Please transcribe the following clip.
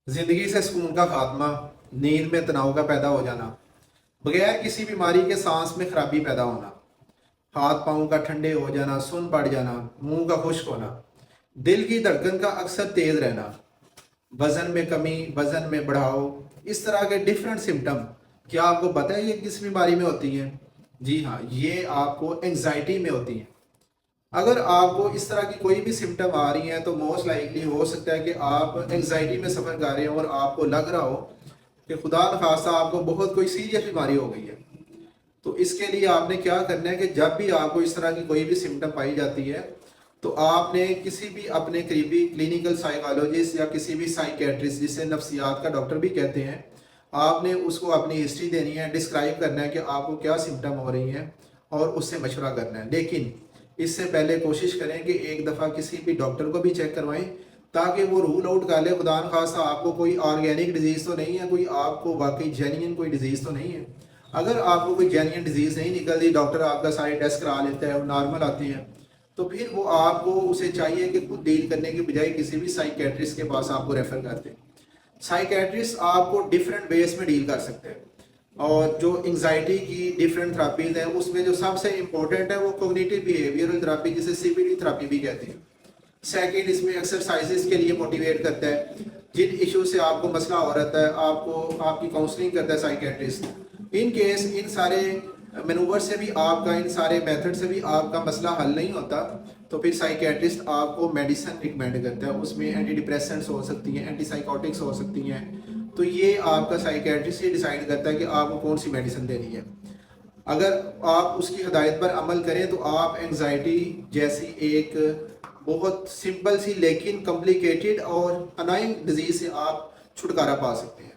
जिंदगी से सुकून का खात्मा, नींद में तनाव का पैदा हो जाना, बगैर किसी बीमारी के सांस में खराबी पैदा होना, हाथ पाँव का ठंडे हो जाना, सुन पड़ जाना, मुंह का खुश्क होना, दिल की धड़कन का अक्सर तेज रहना, वजन में कमी, वजन में बढ़ाव, इस तरह के डिफरेंट सिम्टम। क्या आपको पता है ये किस बीमारी में होती है? जी हाँ, ये आपको एंजाइटी में होती है। अगर आपको इस तरह की कोई भी सिम्टम आ रही हैं तो मोस्ट लाइकली हो सकता है कि आप एंजाइटी में सफ़र कर रहे हो और आपको लग रहा हो कि खुदा न खास्ता आपको बहुत कोई सीरियस बीमारी हो गई है। तो इसके लिए आपने क्या करना है कि जब भी आपको इस तरह की कोई भी सिम्टम पाई जाती है तो आपने किसी भी अपने करीबी क्लिनिकल साइकोलॉजिस्ट या किसी भी साइकेट्रिस्ट, जिसे नफ्सियात का डॉक्टर भी कहते हैं, आपने उसको अपनी हिस्ट्री देनी है, डिस्क्राइब करना है कि आपको क्या सिम्टम हो रही हैं और उससे मशवरा करना है। लेकिन इससे पहले कोशिश करें कि एक दफ़ा किसी भी डॉक्टर को भी चेक करवाएं, ताकि वो रूल आउट कर ले खुदा न खास्ता आपको कोई ऑर्गेनिक डिजीज़ तो नहीं है, कोई आपको वाकई जेन्युइन कोई डिजीज़ तो नहीं है। अगर आपको कोई जेन्युइन डिजीज़ नहीं निकलती, डॉक्टर आपका सारे टेस्ट करा लेता है और नॉर्मल आते हैं, तो फिर वो आपको उसे चाहिए कि खुद डील करने के बजाय किसी भी साइकेट्रिस्ट के पास आपको रेफ़र करते हैं। साइकेट्रिस्ट आपको डिफरेंट वेज में डील कर सकते हैं, और जो एंजाइटी की डिफरेंट थेरापीज हैं उसमें जो सबसे इम्पोर्टेंट है वो कोग्निटिव बिहेवियरल थेरापी, जिसे सीबीटी थेरापी भी कहते हैं। सेकंड, इसमें एक्सरसाइजेस के लिए मोटिवेट करता है। जिन इशू से आपको मसला हो रहता है आपको आपकी काउंसलिंग करता है साइकेट्रिस्ट। इन केस इन सारे मैनूवर से भी आपका, इन सारे मेथड से भी आपका मसला हल नहीं होता, तो फिर साइकेट्रिस्ट आपको मेडिसिन रिकमेंड करता है। उसमें एंटी डिप्रेसेंट्स हो सकती हैं, एंटी साइकोटिक्स हो सकती हैं। तो ये आपका साइकेट्रिस्ट ही डिसाइड करता है कि आपको कौन सी मेडिसिन देनी है। अगर आप उसकी हदायत पर अमल करें तो आप एंजाइटी जैसी एक बहुत सिंपल सी लेकिन कॉम्प्लिकेटेड और अनाइंग डिजीज से आप छुटकारा पा सकते हैं।